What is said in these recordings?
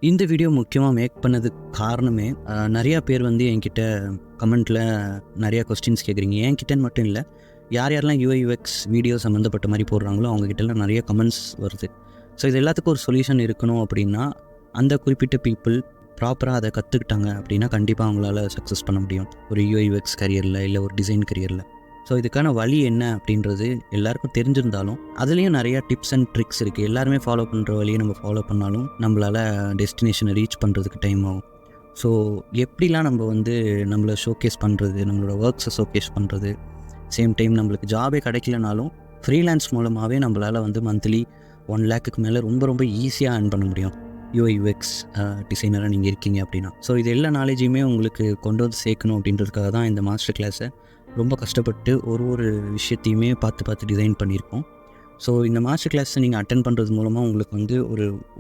இந்த வீடியோ முக்கியமாக மேக் பண்ணதுக்கு காரணமே நிறையா பேர் வந்து என்கிட்ட கமெண்ட்டில் நிறையா கொஸ்டின்ஸ் கேட்குறீங்க. என்கிட்டன்னு மட்டும் இல்லை, யார் யாரெல்லாம் யூஐ/யூஎக்ஸ் வீடியோ சம்மந்தப்பட்ட மாதிரி போடுறாங்களோ அவங்ககிட்டலாம் நிறைய கமெண்ட்ஸ் வருது. ஸோ இது எல்லாத்துக்கும் ஒரு சொல்யூஷன் இருக்கணும் அப்படின்னா, அந்த குறிப்பிட்ட பீப்புள் ப்ராப்பராக அதை கற்றுக்கிட்டாங்க அப்படின்னா கண்டிப்பாக அவங்களால சக்ஸஸ் பண்ண முடியும் ஒரு யூஐ/யூஎக்ஸ் கரியரில், இல்லை ஒரு டிசைன் கரியரில். ஸோ இதுக்கான வழி என்ன அப்படின்றது எல்லாருக்கும் தெரிஞ்சிருந்தாலும் அதுலேயும் நிறையா டிப்ஸ் அண்ட் ட்ரிக்ஸ் இருக்குது. எல்லாருமே ஃபாலோ பண்ணுற வழியை நம்ம ஃபாலோ பண்ணாலும் நம்மளால் டெஸ்டினேஷனை ரீச் பண்ணுறதுக்கு டைம் ஆகும். ஸோ எப்படிலாம் நம்ம வந்து நம்மளை ஷோகேஸ் பண்ணுறது, நம்மளோட ஒர்க்ஸை ஷோகேஸ் பண்ணுறது, சேம் டைம் நம்மளுக்கு ஜாபே கிடைக்கலனாலும் ஃப்ரீலான்ஸ் மூலமாகவே நம்மளால் வந்து மந்த்லி 1 lakhக்கு மேலே ரொம்ப ரொம்ப ஈஸியாக earn பண்ண முடியும் யூஐ/யூஎக்ஸ் டிசைனராக நீங்கள் இருக்கீங்க அப்படின்னா. ஸோ இது எல்லா நாலேஜையுமே உங்களுக்கு கொண்டு வந்து சேர்க்கணும் அப்படின்றதுக்காக தான் இந்த மாஸ்டர் கிளாஸை ரொம்ப கஷ்டப்பட்டு ஒரு விஷயத்தையுமே பார்த்து டிசைன் பண்ணியிருக்கோம். ஸோ இந்த மாஸ்டர் கிளாஸை நீங்கள் அட்டென்ட் பண்ணுறது மூலமாக உங்களுக்கு வந்து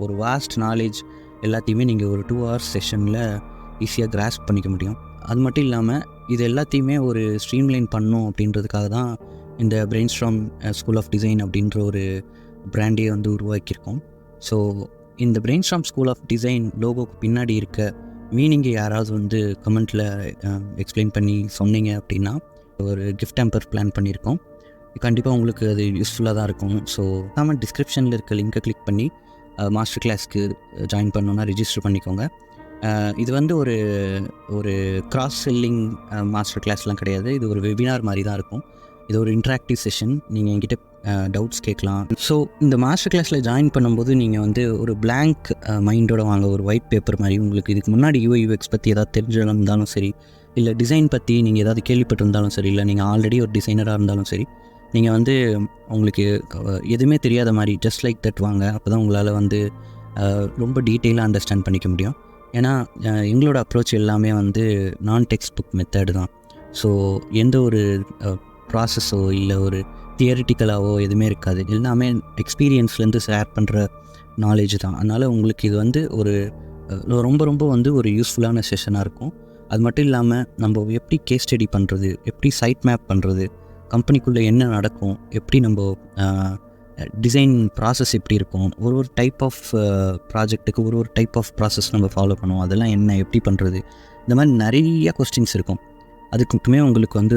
ஒரு வாஸ்ட் நாலேஜ் எல்லாத்தையுமே நீங்கள் ஒரு 2 hours செஷனில் ஈஸியாக கிராஸ்ப் பண்ணிக்க முடியும். அது மட்டும் இல்லாமல் இது எல்லாத்தையுமே ஒரு ஸ்ட்ரீம்லைன் பண்ணணும் அப்படின்றதுக்காக தான் இந்த பிரெயின்ஸ்டார்ம் ஸ்கூல் ஆஃப் டிசைன் அப்படின்ற ஒரு பிராண்டே வந்து உருவாக்கியிருக்கோம். ஸோ இந்த பிரெயின்ஸ்டார்ம் ஸ்கூல் ஆஃப் டிசைன் லோகோக்கு பின்னாடி இருக்க மீனிங்கை யாராவது வந்து கமெண்ட்டில் எக்ஸ்பிளைன் பண்ணி சொன்னீங்க அப்படின்னா ஒரு கிஃப்ட் ஹேம்பர் பிளான் பண்ணியிருக்கோம். கண்டிப்பாக உங்களுக்கு அது யூஸ்ஃபுல்லாக தான் இருக்கும். ஸோ கமெண்ட் டிஸ்கிரிப்ஷனில் இருக்க லிங்கை கிளிக் பண்ணி மாஸ்டர் கிளாஸ்க்கு ஜாயின் பண்ணோன்னா ரிஜிஸ்டர் பண்ணிக்கோங்க. இது வந்து ஒரு கிராஸ் செல்லிங் மாஸ்டர் கிளாஸ்லாம் கிடையாது. இது ஒரு வெபினார் மாதிரி தான் இருக்கும். இது ஒரு இன்ட்ராக்டிவ் செஷன். நீங்கள் என்கிட்ட டவுட்ஸ் கேட்கலாம். ஸோ இந்த மாஸ்டர் கிளாஸில் ஜாயின் பண்ணும்போது நீங்கள் வந்து ஒரு பிளாங்க் மைண்டோட வாங்க. ஒரு ஒயிட் பேப்பர் மாதிரி உங்களுக்கு இதுக்கு முன்னாடி யூஐ/யூஎக்ஸ் பற்றி ஏதாவது தெரிஞ்சிருந்தாலும் சரி, இல்லை டிசைன் பற்றி நீங்கள் ஏதாவது கேள்விப்பட்டிருந்தாலும் சரி, இல்லை நீங்கள் ஆல்ரெடி ஒரு டிசைனராக இருந்தாலும் சரி, நீங்கள் வந்து உங்களுக்கு எதுவுமே தெரியாத மாதிரி ஜஸ்ட் லைக் தட் வாங்க. அப்போ தான் உங்களால் வந்து ரொம்ப டீட்டெயிலாக அண்டர்ஸ்டாண்ட் பண்ணிக்க முடியும். ஏன்னா எங்களோட அப்ரோச் எல்லாமே வந்து நான் டெக்ஸ்ட் புக் மெத்தடு தான். ஸோ எந்த ஒரு ப்ராசஸோ இல்லை ஒரு தியரிட்டிக்கலாவோ எதுவுமே இருக்காது. எல்லாமே எக்ஸ்பீரியன்ஸ்லேருந்து ஷேர் பண்ணுற நாலேஜ் தான். அதனால் உங்களுக்கு இது வந்து ரொம்ப வந்து ஒரு யூஸ்ஃபுல்லான செஷனாக இருக்கும். அது மட்டும் இல்லாமல் நம்ம எப்படி கேஸ் ஸ்டடி பண்ணுறது, எப்படி சைட் மேப் பண்ணுறது, கம்பெனிக்குள்ளே என்ன நடக்கும், எப்படி நம்ம டிசைன் ப்ராசஸ் எப்படி இருக்கும், ஒரு டைப் ஆஃப் ப்ராஜெக்ட்டுக்கு ஒரு டைப் ஆஃப் ப்ராசஸ் நம்ம ஃபாலோ பண்ணுவோம், அதெல்லாம் என்ன எப்படி பண்ணுறது, இந்த மாதிரி நிறைய கொஸ்டின்ஸ் இருக்கும். அதுக்குமே உங்களுக்கு வந்து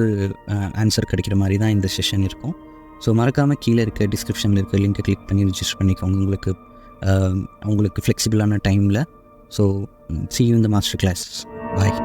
ஆன்சர் கிடைக்கிற மாதிரி தான் இந்த செஷன் இருக்கும். ஸோ மறக்காமல் கீழே இருக்க டிஸ்கிரிப்ஷனில் இருக்க லிங்கை கிளிக் பண்ணி ரிஜிஸ்டர் பண்ணிக்கோங்க உங்களுக்கு ஃப்ளெக்சிபிளான டைமில். So see you in the master class. Bye.